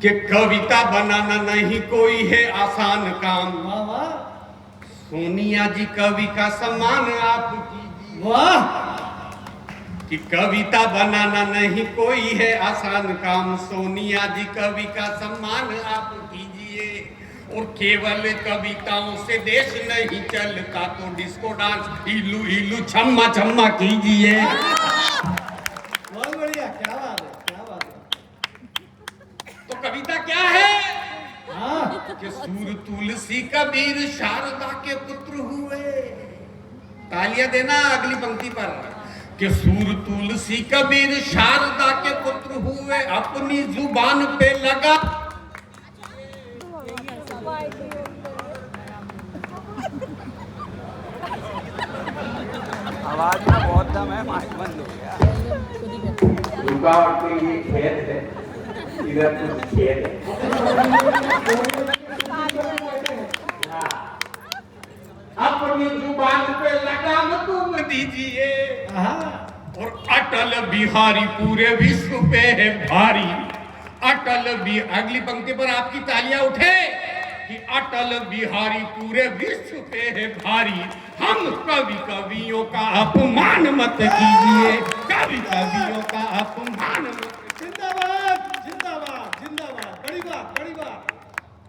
कि कविता बनाना नहीं कोई है आसान काम। वाह वाह सोनिया जी कवि का सम्मान आप कीजिए। वाह कि कविता बनाना नहीं कोई है आसान काम, सोनिया जी कवि का सम्मान आप कीजिए। और केवल कविताओं से देश नहीं चलता, तो डिस्को डांस इलू इलू छम्मा छम्मा कीजिए। बहुत बढ़िया, क्या बात है, क्या बात है। तो कविता क्या है? हाँ कि सूर तुलसी कबीर शारदा के पुत्र हुए। तालियां देना अगली पंक्ति पर। कि सूर तुलसी कबीर शारदा के पुत्र हुए, अपनी जुबान पे लगा। आवाज में बहुत दम है, माइक बंद हो गया। रुकावट के लिए खेत है, इधर कुछ खेत है। अपनी जुबान पे लगाम तुम दीजिए। और अटल बिहारी पूरे विश्व पे है भारी। अगली पंक्ति पर आपकी तालियां उठे कि अटल बिहारी पूरे विश्व पे है भारी। हम कवियों का अपमान मत कीजिए, कवियों का अपमान मत। जिंदाबाद जिंदाबाद जिंदाबाद, बड़ी बात बड़ी बात।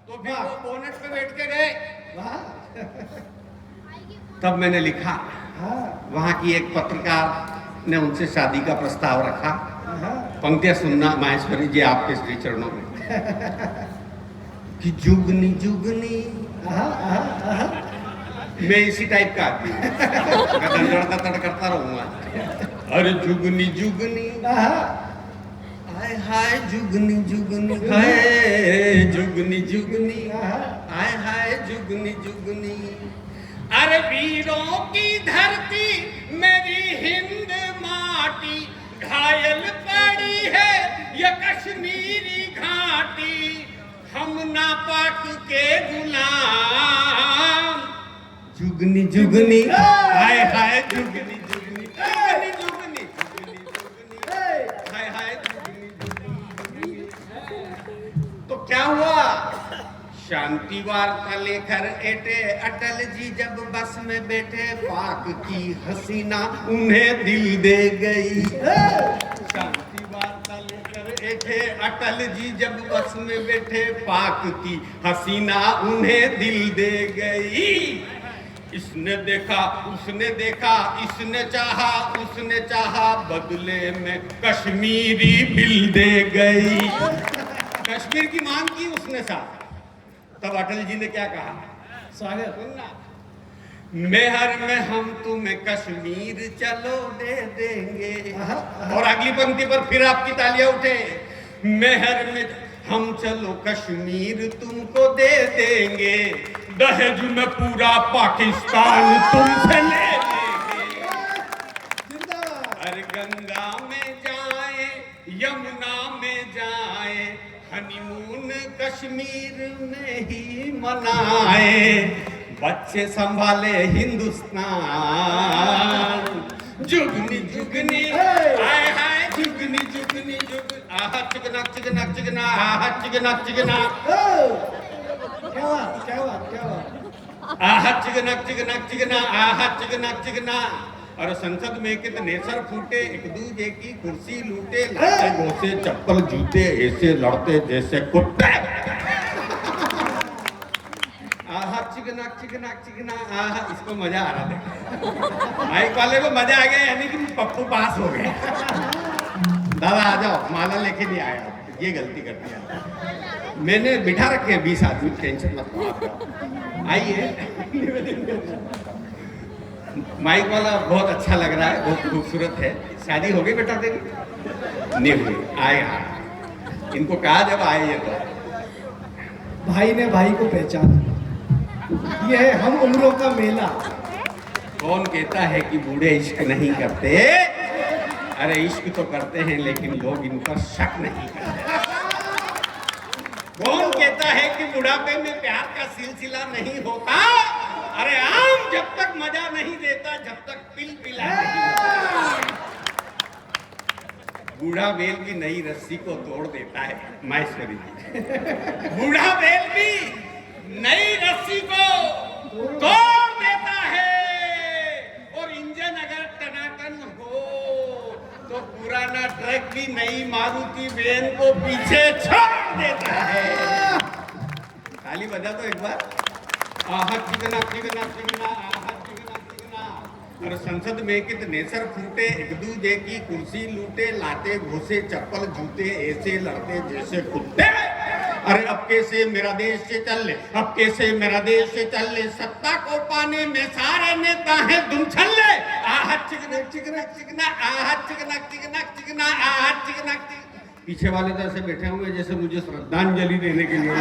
तो फिर वो बोनट पे बैठ के गए। वाह तब मैंने लिखा, हाँ वहां की एक पत्रकार ने उनसे शादी का प्रस्ताव रखा। हाँ पंक्तियां सुनना माहेश्वरी जी आपके श्री चरणों में। कि जुगनी जुगनी, मैं इसी टाइप का आदमी हूं, मैं करता रहूंगा। अरे जुगनी जुगनी, हाय हाय जुगनी जुगनी, हाय जुगनी जुगनी, हाय हाय जुगनी जुगनी। अरे वीरों की धरती मेरी हिंद माटी, घायल पड़ी है ये कश्मीरी घाटी। हम नापाक के गुलाम, जुगनी जुगनी, हाय हाय जुगनी जुगनी, जुगनी जुगनी, जुगनी जुगनी, हाय हाय जुगनी जुगनी। तो क्या हुआ? शांति वार्ता लेकर एटे अटल जी जब बस में बैठे, पाक की हसीना उन्हें दिल दे गई। शांति वार्ता लेकर एटे अटल जी जब बस में बैठे, पाक की हसीना उन्हें दिल दे गई। इसने देखा उसने देखा, इसने चाहा उसने चाहा, बदले में कश्मीरी बिल दे गई। कश्मीर की मांग की उसने साथ। तब अटल जी ने क्या कहा? स्वागत। सुनना, मेहर में हम तुम्हें कश्मीर चलो दे देंगे। और अगली पंक्ति पर फिर आपकी तालियां उठे। मेहर में हम चलो कश्मीर तुमको दे देंगे, दहेज में पूरा पाकिस्तान तुमसे ले लेंगे। अरे गंगा में जाए यमुना में जाए, हनीमून कश्मीर में ही मनाए, बच्चे संभाले हिंदुस्तान। जुगनी जुगनी, हाय हाय जुगनी जुगनी जुगनी, आहा चिकना चिकना चिकना, आहा चिकना चिकना, क्या बात क्या बात क्या बात। आहा चिकना चिकना चिकना, आहा चिकना चिकना। और संसद में कित नेसर फूटे, एक दूजे की कुर्सी लूटे, लाते घोसे चप्पल जूते, ऐसे लड़ते जैसे कुत्ते। आहा चिकना चिकना चिकना, आहा। इसको मजा आ रहा था, माइक वाले को मजा आ गया, यानी कि पप्पू पास हो गए। दादा आ जाओ, माला लेके नहीं आया, ये गलती कर दिया। मैंने बिठा रखे 20 आदमी, टेंशन मत लो, आप जाओ। आइए। माइक वाला बहुत अच्छा लग रहा है, बहुत खूबसूरत है। शादी हो गई बेटा तेरी? नहीं हुई, आए इनको कहा जब आए ये तो। भाई ने भाई को पहचाना, ये है हम उम्रों का मेला। कौन कहता है कि बूढ़े इश्क नहीं करते? अरे इश्क तो करते हैं, लेकिन लोग इन पर शक नहीं करते। कौन कहता है कि बुढ़ापे में प्यार का सिलसिला नहीं होता? अरे आम जब तक मजा नहीं देता, जब तक पिल पिला नहीं होता। बूढ़ा बैल भी नई रस्सी को तोड़ देता है। माहेश्वरी जी, बूढ़ा बैल भी नई रस्सी को तोड़ देता है, और इंजन अगर टनाटन हो तो पुराना ट्रक भी नई मारुति वैन को पीछे छोड़ देता है। ताली बजा तो एक बार। आहा चिकना चिकना चिकना, आहा चिकना चिकना। और संसद में कित नेसर फूटे, एक दूजे की कुर्सी लूटे, लाते घोसे चप्पल जूते, ऐसे लड़ते जैसे कुत्ते। अरे अब कैसे मेरा देश से चल ले, अब कैसे मेरा देश से चल ले, सत्ता को पाने में सारे नेता हैं दुम छल्ले। आहा चिकना चिकना चिकना, आहा चिकना चिकना चिकना, आहा चिकना चिकना। पीछे वाले तो ऐसे बैठे हुए जैसे मुझे श्रद्धांजलि देने के लिए।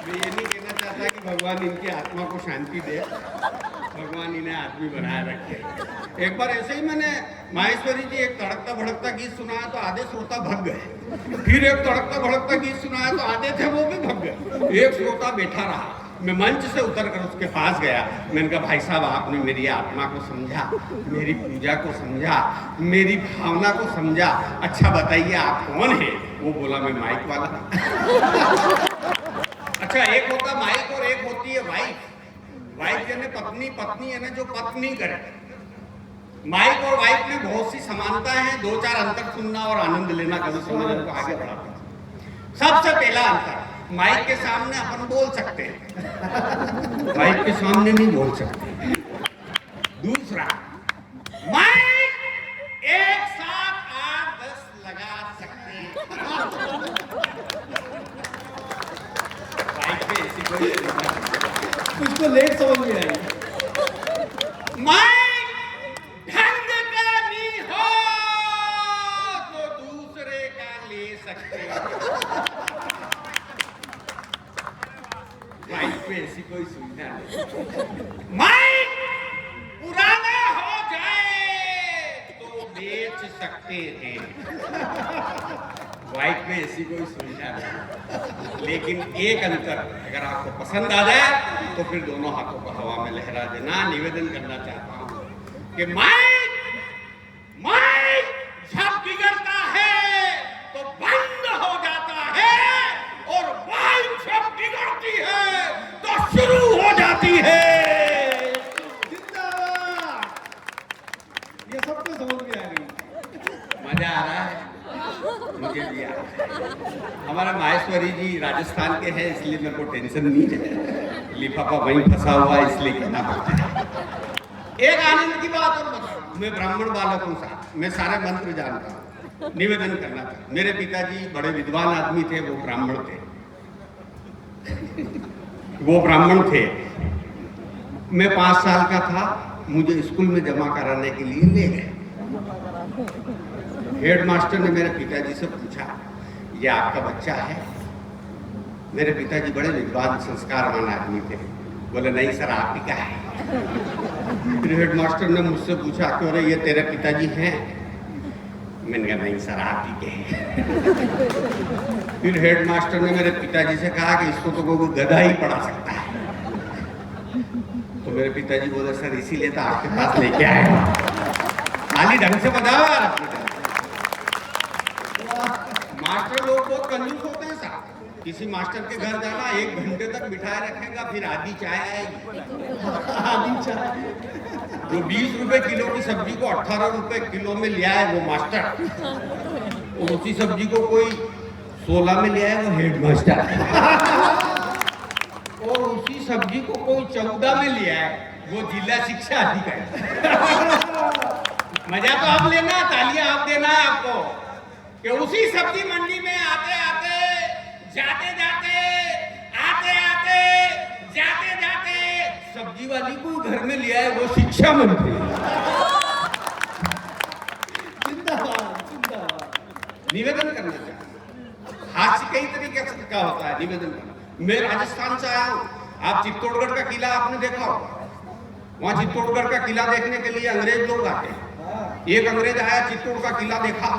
मैं ये नहीं कहना चाहता कि भगवान इनकी आत्मा को शांति दे, भगवान इन्हें आदमी बनाए रखे। एक बार ऐसे ही मैंने माहेश्वरी जी एक तड़कता भड़कता गीत सुनाया तो आधे श्रोता भग गए। फिर एक तड़कता भड़कता गीत सुनाया तो आधे थे वो भी भग गए। एक श्रोता बैठा रहा। मैं मंच से उतरकर उसके पास गया। मैंने कहा भाई साहब, आपने मेरी आत्मा को समझा, मेरी पूजा को समझा, मेरी भावना को समझा। अच्छा बताइए आप कौन है? वो बोला मैं माइक वाला। अच्छा, एक होता माइक और एक होती है वाइफ। वाइफ यानी पत्नी, पत्नी यानी जो पत्नी करे। माइक और वाइफ में बहुत सी समानता है, दो चार अंतर सुनना और आनंद लेना कभी समझ को आगे बढ़ाता। सबसे पहला अंतर, माइक के सामने अपन बोल सकते हैं, माइक के सामने नहीं बोल सकते। दूसरा, माइक एक साथ 8-10 लगा सकते हैं। माइक पे ऐसी कोई उसको लेट समझ में आई। माइक ढंग का नहीं हो तो दूसरे का ले सकते हैं। माइक पे ऐसी कोई सुविधा नहीं। माइक पुराना हो जाए तो बेच सकते हैं। माइक में ऐसी कोई सुविधा नहीं। लेकिन एक अंतर, अगर आपको पसंद आ जाए तो फिर दोनों हाथों को हवा में लहरा देना। निवेदन करना चाहता हूं कि माइक जब बिगड़ता है तो बंद हो जाता है, और माइक जब बिगड़ती है तो शुरू हो जाती है। जिंदाबाद। ये सबको समझ में आ गई। मजा आ रहा है? मुझे भी आ रहा है। हमारा माहेश्वरी जी राजस्थान के हैं, इसलिए मेरे को टेंशन नहीं है। लिफाफा वहीं फंसा हुआ है, इसलिए कहना पड़ता है। एक आनंद की बात और बताऊं, मैं ब्राह्मण बालक हूं साहब, मैं सारे मंत्र जानता हूं। निवेदन करना था, मेरे पिताजी बड़े विद्वान आदमी थे, वो ब्राह्मण थे। वो ब्राह्मण थे। मैं 5 साल का था, मुझे स्कूल में जमा कराने के लिए ले गए। हेडमास्टर ने मेरे पिताजी से पूछा, ये आपका बच्चा है? मेरे पिताजी बड़े विद्वान संस्कारवान आदमी थे। बोले नहीं सर, आप ही का है। फिर हेडमास्टर ने मुझसे पूछा, क्यों रे ये तेरे पिताजी हैं? मैंने कहा नहीं सर, आप ही के हैं। फिर हेडमास्टर ने मेरे पिताजी से कहा कि इसको तो कोई गधा ही पढ़ा सकता है। तो मेरे पिताजी बोले सर इसीलिए तो आपके पास लेके आए। खाली ढंग से बताओ यार अपने। मास्टर लोग बहुत कंजूस होते हैं साहब। किसी मास्टर के घर जाना, 1 घंटे तक बिठाए रखेगा, फिर आधी चाय आएगी। आधी चाय। जो 20 रुपए किलो की सब्जी को 18 रुपए किलो में लिया है वो मास्टर, और उसी सब्जी को कोई 16 में लिया है वो हेड मास्टर, और उसी सब्जी को कोई 14 में लिया है वो जिला शिक्षा अधिकारी। मजा तो आप लेना, तालियां आप देना है आपको कि उसी सब्जी मंडी में आते आते जाते जाते आते आते जाते जाते सब्जी वाली को घर में लिया है वो शिक्षा मंत्री। जिंदाबाद जिंदाबाद। निवेदन करना चाहिए। हास्य कई तरीके से का होता है निवेदन करना। मैं राजस्थान से आया हूँ, आप चित्तौड़गढ़ का किला आपने देखा होगा। वहां चित्तौड़गढ़ का किला देखने के लिए अंग्रेज लोग आते हैं। एक अंग्रेज आया, चित्तौड़ का किला देखा,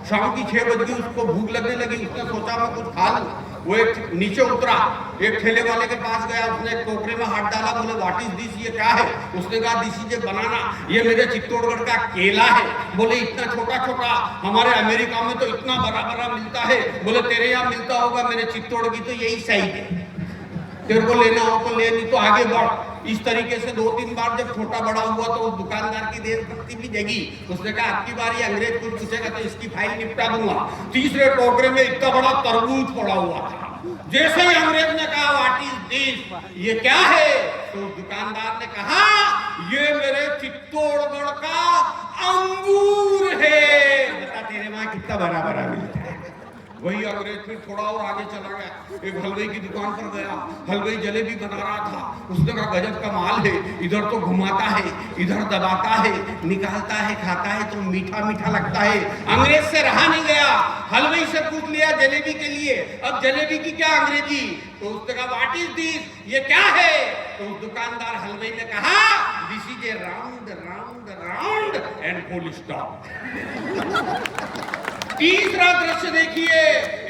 शाम की 6 बज गई, उसको भूख लगने लगी, उसने सोचा मैं कुछ खा लूं। वो एक नीचे उतरा, एक ठेले वाले के पास गया, उसने एक टोकरे में हाथ डाला, बोले व्हाट इज दिस, ये क्या है? उसने कहा दिस इज ए बनाना, ये मेरे चित्तौड़गढ़ का केला है। बोले इतना छोटा छोटा, हमारे अमेरिका में तो इतना बड़ा बड़ा मिलता है। बोले तेरे यहाँ मिलता होगा, मेरे चित्तौड़ की तो यही साइज है, तेरे को लेना हो तो ले, नहीं तो आगे बढ़। इस तरीके से 2-3 बार जब छोटा बड़ा हुआ तो उस दुकानदार की देशभक्ति भी जगी। उसने कहा आपकी बारी अंग्रेज कुछ पूछेगा तो इसकी फाइल निपटा दूंगा। तीसरे टोकरे में इतना बड़ा तरबूज पड़ा हुआ था। जैसे ही अंग्रेज ने कहा व्हाट इज दिस, ये क्या है, तो दुकानदार ने कहा ये मेरे चित्तौड़गढ़ का अंगूर है। बता तेरे वहां कितना बड़ा बड़ा मिलता है। वही अंग्रेज फिर थोड़ा और आगे चला गया, एक हलवाई की दुकान पर गया, हलवाई जलेबी बना रहा था। उसने कहा गजब का माल है, इधर तो घुमाता है, इधर दबाता है, निकालता है, खाता है तो मीठा मीठा लगता है। अंग्रेज से रहा नहीं गया, हलवाई से पूछ लिया जलेबी के लिए, अब जलेबी की क्या अंग्रेजी, तो उसने कहा व्हाट इज दिस, ये क्या है? तो दुकानदार हलवाई ने कहा this is A round round round and full stop. तीसरा दृश्य देखिए,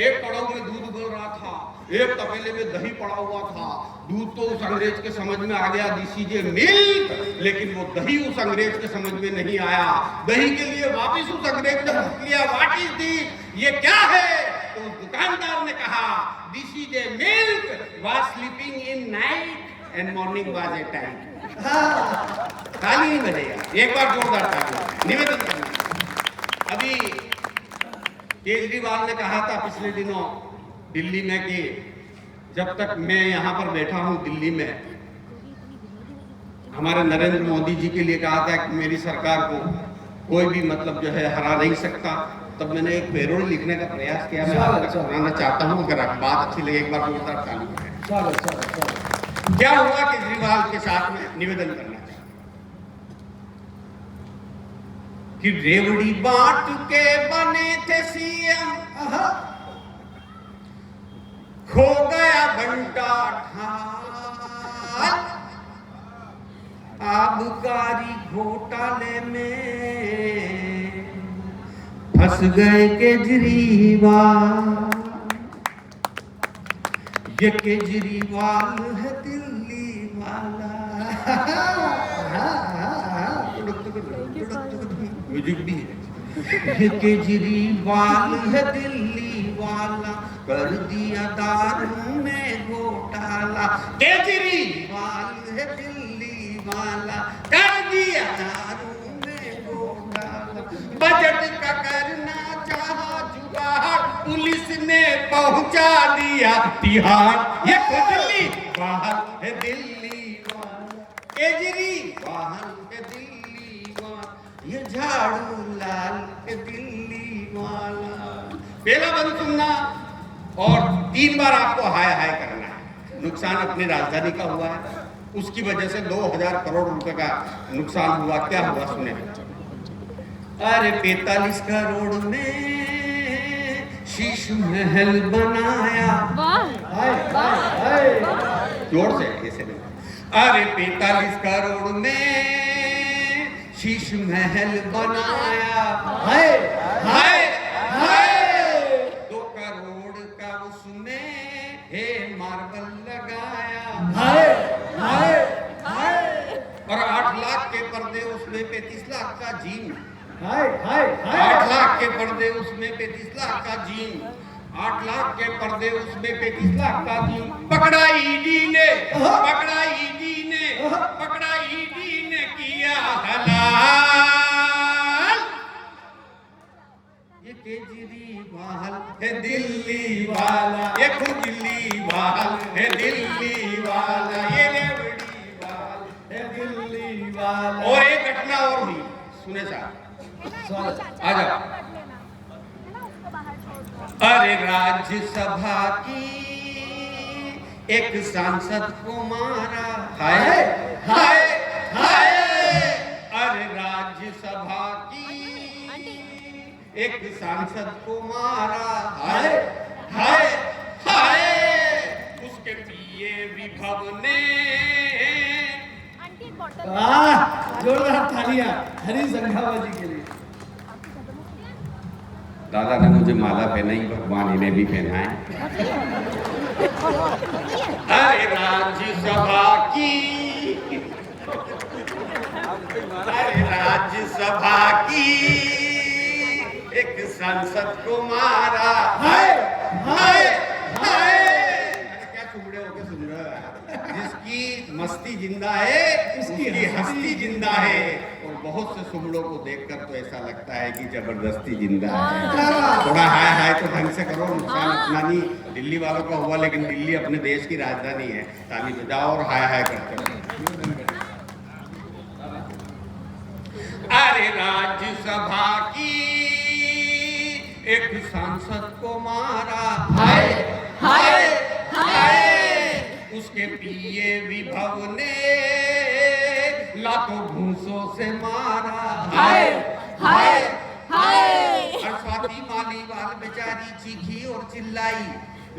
एक कड़ाऊ में दूध उबल रहा था, एक तपेले में दही पड़ा हुआ था। दूध तो उस अंग्रेज के समझ में आ गया दिस इज ए मिल्क, लेकिन वो दही उस अंग्रेज के समझ में नहीं आया। दही के लिए वापस उस अंग्रेज ने पूछ लिया व्हाट इज दिस, ये क्या है? तो उस दुकानदार ने कहा this is a milk was sleeping in night and morning was a time. ताली नहीं बजेगा, एक बार जोरदार ताली निवेदन करना। अभी केजरीवाल ने कहा था पिछले दिनों दिल्ली में कि जब तक मैं यहाँ पर बैठा हूँ दिल्ली में, हमारे नरेंद्र मोदी जी के लिए कहा था कि मेरी सरकार को कोई भी मतलब जो है हरा नहीं सकता। तब मैंने एक पैरोल लिखने का प्रयास किया, मैं आप तक सुनाना चाहता हूँ, अगर बात अच्छी लगे एक बार जोरदार ताली बजाएं। क्या हुआ केजरीवाल के साथ में निवेदन करना कि रेवड़ी बांट के बने थे सीएम, खो गया बंटा ढाल, आबकारी घोटाले में फंस गए केजरीवाल। ये केजरीवाल है दिल्ली वाला। म्यूजिक भी है। ये केजरीवाल है दिल्ली वाला, कर दिया दारू में घोटाला। केजरीवाल है दिल्ली वाला, कर दिया दारू में घोटाला। बजट का करना चाहा जुगाड़, पुलिस ने पहुंचा दिया तिहाड़। ये केजरीवाल है दिल्ली वाला, केजरीवाल है दिल्ली वाला, ये झाड़ू लाल के दिल्ली वाला। पहला बंद सुनना और 3 बार आपको हाय हाय करना है। नुकसान अपनी राजधानी का हुआ है, उसकी वजह से 2000 करोड़ रुपए का नुकसान हुआ। क्या हुआ सुने। अरे 45 करोड़ में शीश महल बनाया। जोर से ऐसे नहीं। अरे 45 करोड़ में शीश महल बनाया। हाय हाय हाय 2 करोड़ का उसमें हे मार्बल लगाया। हाय हाय हाय और 8 लाख के पर्दे उसमें 35 लाख का जीन। हाय हाय 8 लाख के पर्दे उसमें 35 लाख का जीन। 8 लाख के पर्दे उसमें 35 लाख का जीन। पकड़ा ईडी ने, पकड़ा ईडी ने, पकड़ा ईडी ने किया हलाल। ये केजरीवाल है दिल्ली वाला, ये केजरीवाल है दिल्ली वाला, ये रेवड़ीवाल है दिल्ली वाला। और एक घटना और हुई, सुने साहब, आ जाओ। अरे राज्यसभा की एक सांसद को मारा। हाय हाय हाय अरे राज्यसभा की एक सांसद को मारा। हाय हाय हाय उसके पिए विभव ने। जोरदार तालियां हरी संघावा जी के लिए। दादा ने मुझे माला पहनाई, भगवान इन्हें भी पहनाए। अरे राज्यसभा की, अरे राज्यसभा की एक सांसद को मारा। हाय हाय हाय, क्या चुमड़े होके सुन रहे हो? जिसकी मस्ती जिंदा है उसकी हस्ती जिंदा है, और बहुत से सुमड़ों को देखकर तो ऐसा लगता है कि जबरदस्ती जिंदा है। थोड़ा हाय हाय तो ढंग से करो, नुकसान इतना नहीं। दिल्ली वालों का हुआ, लेकिन दिल्ली अपने देश की राजधानी है। ताली बजाओ और हाय हाय करते रहो। अरे राज्यसभा की एक सांसद को मारा। हाय हाय हाय, उसके पीए विभव ने लाखों घूंसों से मारा। हाय हाय हाय, और स्वाति मालीवाल बेचारी चीखी और चिल्लाई,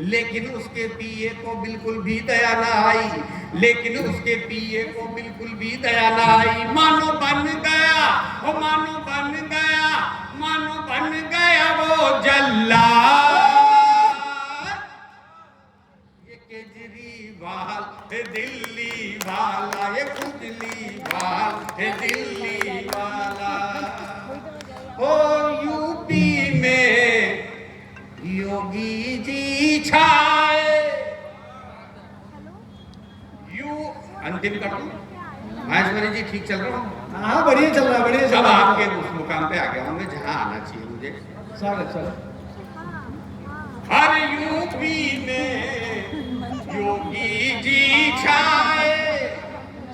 लेकिन उसके पीए को बिल्कुल भी दया ना आई, लेकिन उसके पीए को बिल्कुल भी दया ना आई। मानो बन गया, ओ मानो बन गया, मानो बन गया वो जल्लाद। ये केजरीवाल है दिल्ली वाला, ये केजरीवाल है दिल्ली वाला। ओ यूपी में योगी जी छाए। अंतिम कर दूं? महेश्वरी जी ठीक चल रहा हूँ? हाँ बढ़िया चल रहा है, बढ़िया चल सब रहा है। आपके उस मुकाम पे आ गया हूँ मैं जहाँ आना चाहिए मुझे। स्वागत स्वागत। हर यूपी में योगी जी छाए,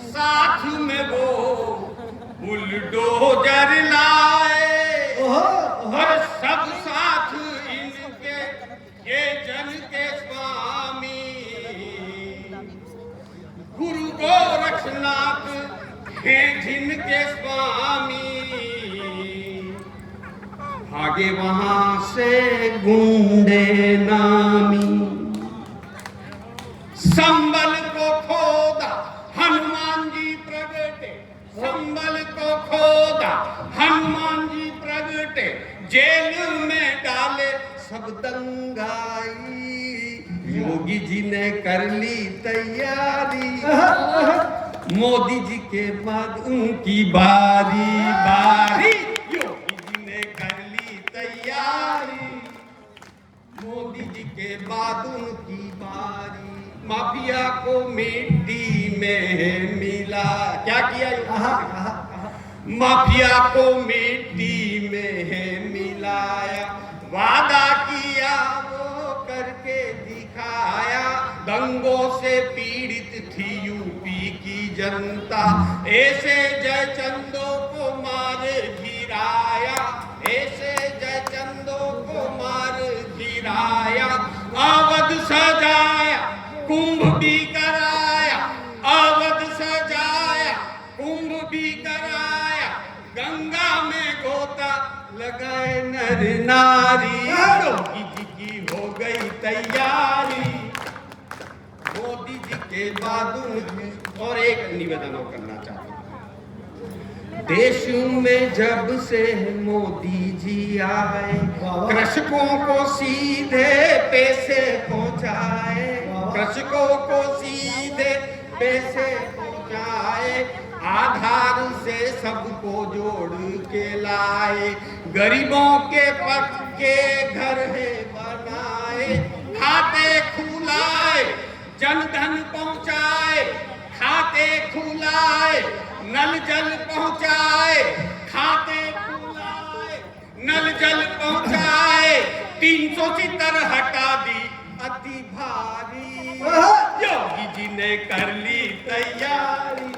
साथ में वो बुलडोजर लाए। और सब साथ इनके ये जन के स्वामी गुरु गोरक्षनाथ हैं जिनके स्वामी। भागे वहां से गुंडे नामी, संबल को खोदा हनुमान जी प्रगटे, संबल को खोदा हनुमान जी प्रगटे, जेल में डाले सब दंगाई। योगी जी ने कर ली तैयारी, मोदी जी के बाद उनकी बारी बारी। योगी जी ने कर ली तैयारी, मोदी जी के बाद उनकी बारी। माफिया को मिट्टी में मिला, क्या किया? माफिया को मिट्टी में मिलाया, वादा किया वो करके दिखाया। दंगों से पीड़ित थी यूपी की जनता, ऐसे जयचंदों को मार गिराया, ऐसे जयचंदों को मार गिराया। अवध सजाया कुंभ भी कराया, अवध सजाया कुंभ भी कराया। गंगा में गोता लगाए नर नारी, योगी जी की हो गई तैयारी। मोदी जी के बाद और एक निवेदन करना चाहता हूँ। देश में जब से मोदी जी आए, कृषकों को सीधे पैसे पहुंचाए, कृषकों को सीधे पैसे पहुंचाए। आधार से सबको जोड़ के लाए, गरीबों के पक्के घर है बनाए। खाते खुलाए, जनधन पहुंचाए, खाते खुलाए, नल जल पहुंचाए, खाते खुलाए, नल जल पहुंचाए। 370 हटा दी अति भारी, योगी जी ने कर ली तैयारी।